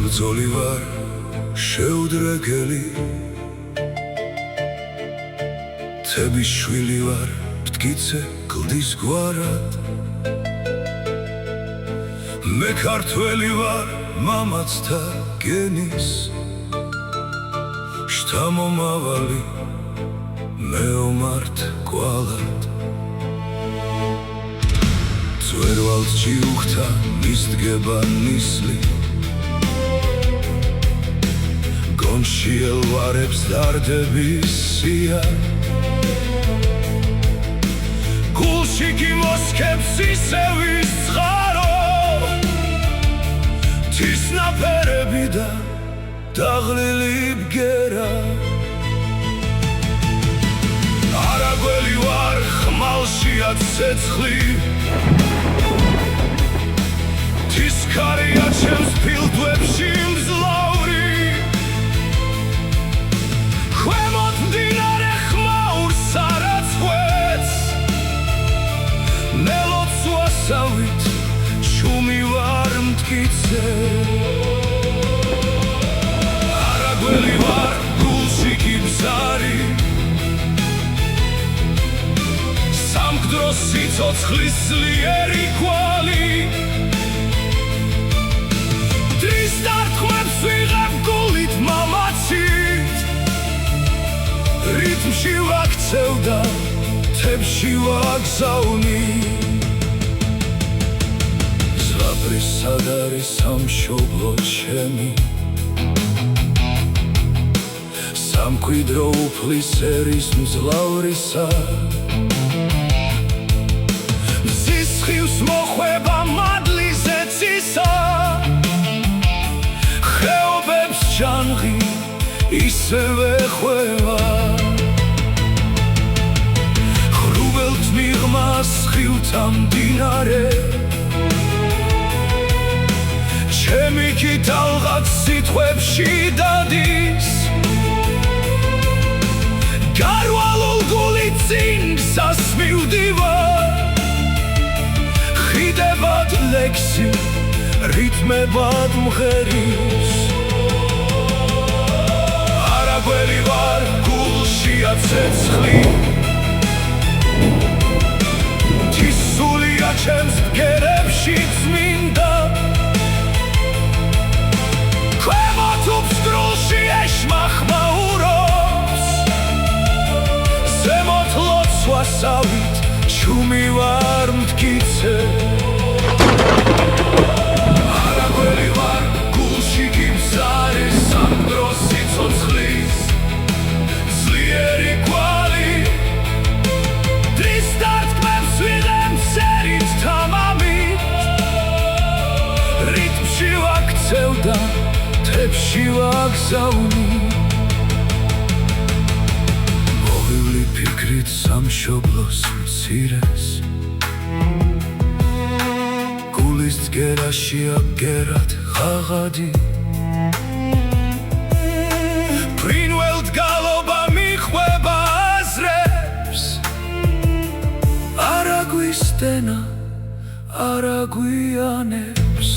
ბრძოლი ვარ შეუდრეკელი თების შვილი ვარ მტკიცე კლდის გვარად მე ქართველი ვარ მამაცთა გენის შთამომავალი მე ომართ გვალად ძვერვალს ჭიუხთა მისდგება ნისლი გონში ელვარებს დარდების სია გულში გიმოსქებს ისევის წყარო თის ნაფერები და დაღლილი ბგერა არაგველი ვარ ხმალშია ცეცხლი თის ქარია ჩემს ფილტვებში მძლავრი ქვემოთ მდინარე ხმაურს არაცხვეც ნელოც ვასავით ჩუმი ვარ მტკიცე არაგველი ვარ გულში გიბზარი სამკვდრო სიცოცხლის ძლიერი კვალი დრის დარტყმებს ვიღებ გულით მამაცით რიტმში ვაქცევ და თებში ვაგზავნი ზღაპრის სად არის სამშობლო ჩემი სამკვიდრო უფლის ერის მძლავრისა მზის ხივს მოხვება მადლიზე ცისა ხეობებს ჟანღი ისევე ხვევა ხრუბელთ მიღმას ხივთა მდინარე ჩემი კი თალღაც სიტყვებში დადის გარვალულ გულით წინ გზას მივდივარ ხიდებად ლექსი რიტმებად მღერის არაგველი ვარ გულშია ცეცხლი თისულია ჩემს ბგერებში წმინდა ქვემოთ უფსკრულში ეშმა ხმაურობს ზემოთ ლოცვასავით ჩუმი ვარ მტკიცე არაგველი ვარ გულში გიბზარი სამკვდრო სიცოცხლის ძლიერი კვალი დრის დარტყმებს ვიღებ სერით თამამით რიტმში ვაქცევ და თებში ვაგზავნი მოვივლი ფიქრით სამშობლოს მცირეს გულის ძგერაშია ბგერად ღაღადი ფრინველთ გალობა მიხვება აზრებს არაგვის დენა არაგვიანებს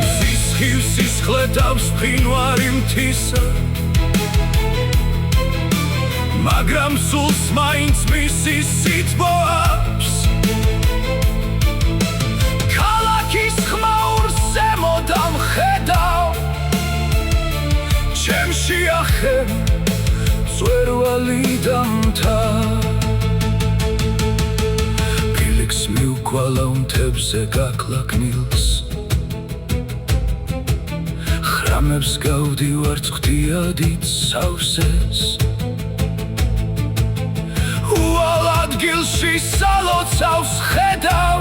მზის ხივს ისხლეტავს ფრინვარი მთისა მაგრამ სულს მაინც მისი სითბოებს ქალაქის ხმაურს ზემოდან ხედავ ჩემში ახებ მწვერვალიდან მთა ფილიქს მივკვალავ მთებზე გაკლაკნილს ხრამებს გავდივარ წղდიადით სავსეს უვალ ადგილში სალოცავს ხედავ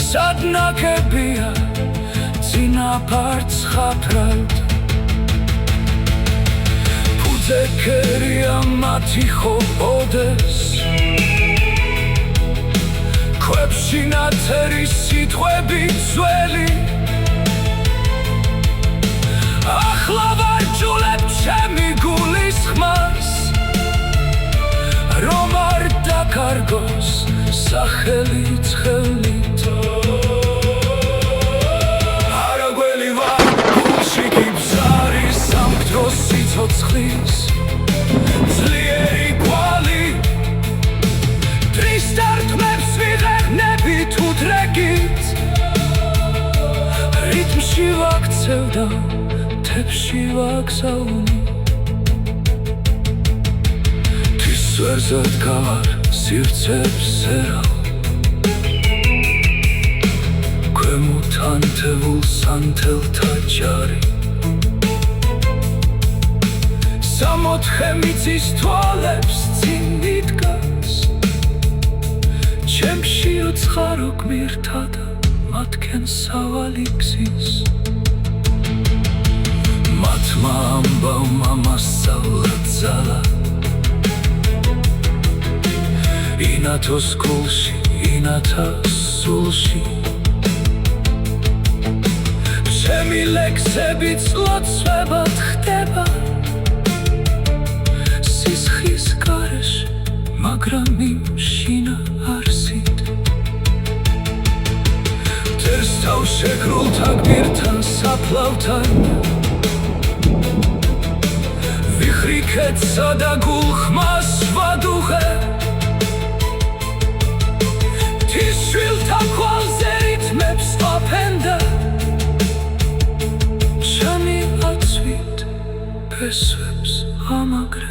სად ნაგებია წინაპარ ცხაფრად გულზე კერია მათი ხობოდეს ქვებში ნათერი სიტყვები ძველი ახლა ვარჯულებ ჩემი გულის ხმას რომ არ დაკარგოს სახელი ცხელით არაგველი ვარ გულში გიბზარი სამკვდრო სიცოცხლის ძლიერი კვალი დრის დარტყმებს ვიღებნებით უდრეგით რიტმში ვაქცევ და თებში ვაგზავნი თვის ვერძად გავარ სივრცებს ერავ ქვემოთ ანთებულ სანთელთა ჯარი სამოთხე მიწის თვალებს წინ მიდგას ჩემში უცხარო გმირთა და მათგან სავალი გზის მათმა ამბავმა მასწავლად ძალა ინათოს გულში, ინათა სულში ჩემი ლექსებიც ლოცვებად ხდება სისხლის გარეშე, მაგრამ იმშინა არსით მტერს თავ შეგრულთა გმირთან საფლავთან ვიხრიქეთსა და გულხმას ვადუღე თვის შვილთა ქვალზე რითმებს ყოფენ და ჩემი აცვით ფესვებს ამაგრე